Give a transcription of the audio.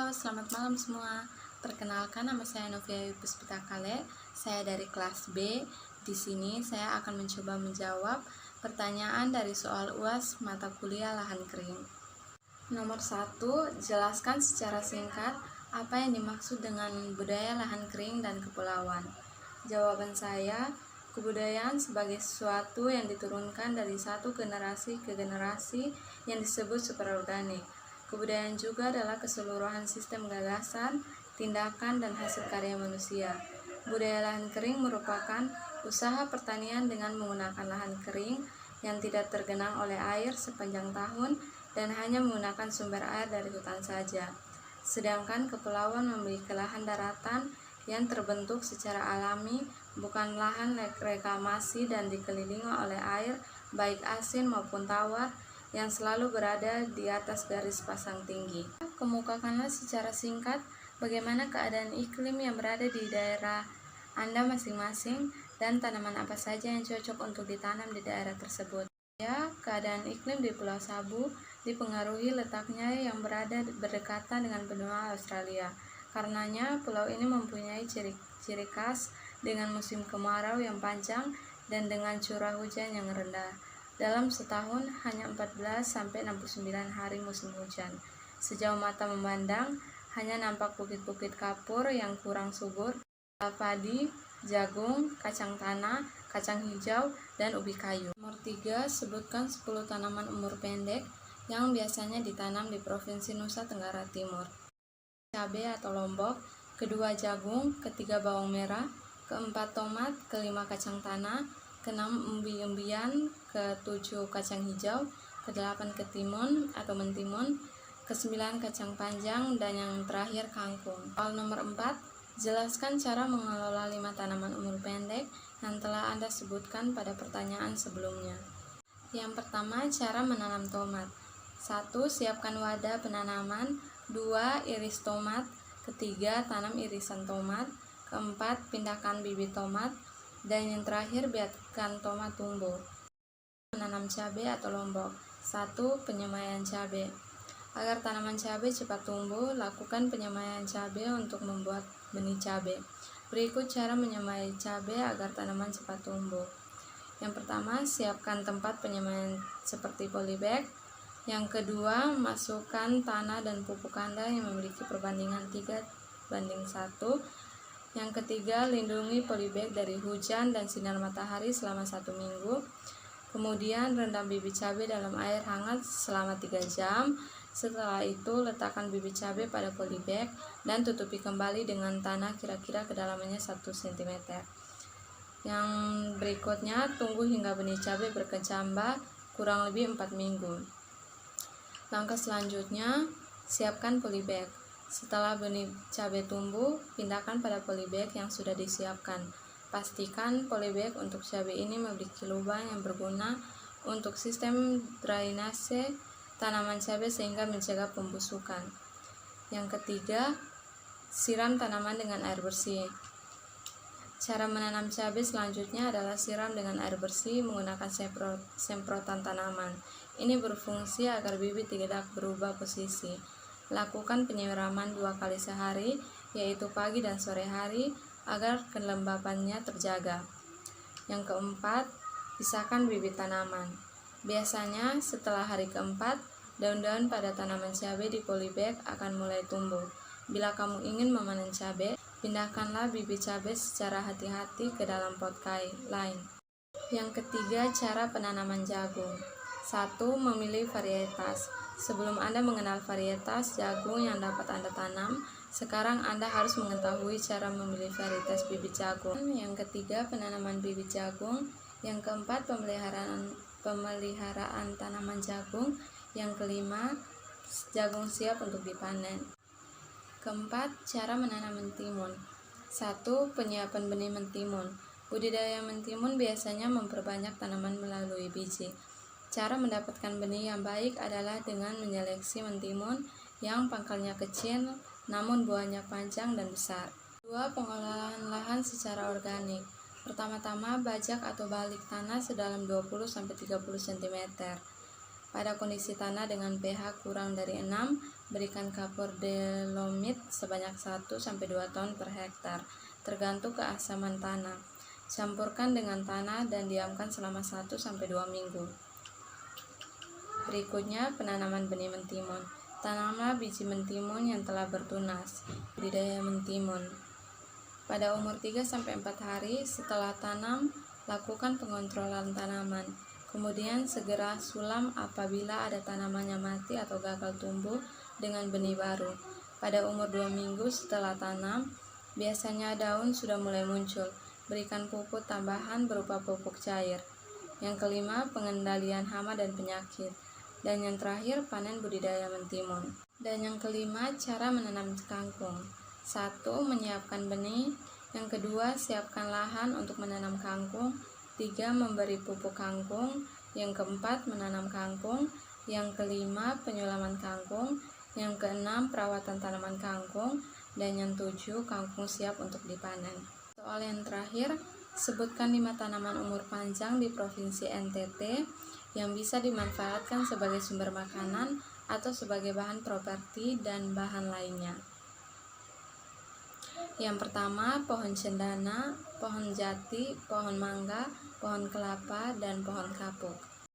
selamat malam semua. Perkenalkan, nama saya Novia Puspita Kale. Saya dari kelas B. Di sini saya akan mencoba menjawab pertanyaan dari soal UAS mata kuliah lahan kering. Nomor 1, jelaskan secara singkat apa yang dimaksud dengan budaya lahan kering dan kepulauan. Jawaban saya, kebudayaan sebagai sesuatu yang diturunkan dari satu generasi ke generasi yang disebut superorganik. Kebudayaan juga adalah keseluruhan sistem gagasan, tindakan, dan hasil karya manusia. Budaya lahan kering merupakan usaha pertanian dengan menggunakan lahan kering yang tidak tergenang oleh air sepanjang tahun dan hanya menggunakan sumber air dari hutan saja. Sedangkan kepulauan memiliki lahan daratan yang terbentuk secara alami, bukan lahan reklamasi dan dikelilingi oleh air baik asin maupun tawar yang selalu berada di atas garis pasang tinggi. Kemukakanlah secara singkat bagaimana keadaan iklim yang berada di daerah Anda masing-masing dan tanaman apa saja yang cocok untuk ditanam di daerah tersebut. Ya, keadaan iklim di Pulau Sabu dipengaruhi letaknya yang berada berdekatan dengan benua Australia. Karenanya, pulau ini mempunyai ciri khas dengan musim kemarau yang panjang dan dengan curah hujan yang rendah. Dalam setahun hanya 14-69 hari musim hujan. Sejauh mata memandang, hanya nampak bukit-bukit kapur yang kurang subur, padi, jagung, kacang tanah, kacang hijau, dan ubi kayu. Nomor 3, sebutkan 10 tanaman umur pendek yang biasanya ditanam di Provinsi Nusa Tenggara Timur. Cabai atau lombok, kedua jagung, ketiga bawang merah, keempat tomat, kelima kacang tanah, keenam umbi-umbian, ketujuh kacang hijau, kedelapan ketimun atau mentimun, kesembilan kacang panjang, dan yang terakhir kangkung. Soal nomor 4, jelaskan cara mengelola 5 tanaman umur pendek yang telah Anda sebutkan pada pertanyaan sebelumnya. Yang pertama, cara menanam tomat. 1. Siapkan wadah penanaman. 2. Iris tomat. Ketiga, tanam irisan tomat. Keempat, pindahkan bibit tomat. Dan yang terakhir, biarkan tomat tumbuh. Menanam cabai atau lombok. 1. Penyemaian cabai. Agar tanaman cabai cepat tumbuh, lakukan penyemaian cabai untuk membuat benih cabai. Berikut cara menyemai cabai agar tanaman cepat tumbuh. Yang pertama, siapkan tempat penyemaian seperti polybag. Yang kedua, masukkan tanah dan pupuk Anda yang memiliki perbandingan 3:1. Yang ketiga, lindungi polybag dari hujan dan sinar matahari selama 1 minggu. Kemudian, rendam bibit cabai dalam air hangat selama 3 jam. Setelah itu, letakkan bibit cabai pada polybag dan tutupi kembali dengan tanah kira-kira kedalamannya 1 cm. Yang berikutnya, tunggu hingga benih cabai berkecambah kurang lebih 4 minggu. Langkah selanjutnya, siapkan polybag. Setelah benih cabai tumbuh, pindahkan pada polybag yang sudah disiapkan. Pastikan polybag untuk cabai ini memiliki lubang yang berguna untuk sistem drainase tanaman cabai sehingga mencegah pembusukan. Yang ketiga, siram tanaman dengan air bersih. Cara menanam cabai selanjutnya adalah siram dengan air bersih menggunakan semprotan tanaman. Ini berfungsi agar bibit tidak berubah posisi. Lakukan penyiraman 2 kali sehari, yaitu pagi dan sore hari, agar kelembapannya terjaga. Yang keempat, pisahkan bibit tanaman. Biasanya setelah hari keempat, daun-daun pada tanaman cabai di polybag akan mulai tumbuh. Bila kamu ingin memanen cabai, pindahkanlah bibit cabai secara hati-hati ke dalam pot lain. Yang ketiga, cara penanaman jagung. 1. Memilih varietas. Sebelum Anda mengenal varietas jagung yang dapat Anda tanam, sekarang Anda harus mengetahui cara memilih varietas bibit jagung. Yang ketiga, penanaman bibit jagung. Yang keempat, pemeliharaan tanaman jagung. Yang kelima, jagung siap untuk dipanen. Keempat, cara menanam mentimun. 1. Penyiapan benih mentimun. Budidaya mentimun biasanya memperbanyak tanaman melalui biji. Cara mendapatkan benih yang baik adalah dengan menyeleksi mentimun yang pangkalnya kecil namun buahnya panjang dan besar. 2. Pengolahan lahan secara organik. Pertama-tama, bajak atau balik tanah sedalam 20-30 cm. Pada kondisi tanah dengan pH kurang dari 6, Berikan kapur dolomit sebanyak 1-2 ton per hektar, tergantung keasaman tanah. Campurkan dengan tanah dan diamkan selama 1-2 minggu. Berikutnya, penanaman benih mentimun. Tanamlah biji mentimun yang telah bertunas. Budidaya mentimun. Pada umur 3-4 hari setelah tanam, lakukan pengontrolan tanaman. Kemudian segera sulam apabila ada tanaman yang mati atau gagal tumbuh dengan benih baru. Pada umur 2 minggu setelah tanam, biasanya daun sudah mulai muncul. Berikan pupuk tambahan berupa pupuk cair. Yang kelima, pengendalian hama dan penyakit. Dan yang terakhir, panen budidaya mentimun. Dan yang kelima, cara menanam kangkung. 1. Menyiapkan benih. Yang kedua, siapkan lahan untuk menanam kangkung. 3. Memberi pupuk kangkung. Yang keempat, menanam kangkung. Yang kelima, penyulaman kangkung. Yang keenam, perawatan tanaman kangkung. Dan yang 7, kangkung siap untuk dipanen. Soal yang terakhir, sebutkan 5 tanaman umur panjang di Provinsi NTT yang bisa dimanfaatkan sebagai sumber makanan atau sebagai bahan properti dan bahan lainnya. Yang pertama, pohon cendana, pohon jati, pohon mangga, pohon kelapa, dan pohon kapuk.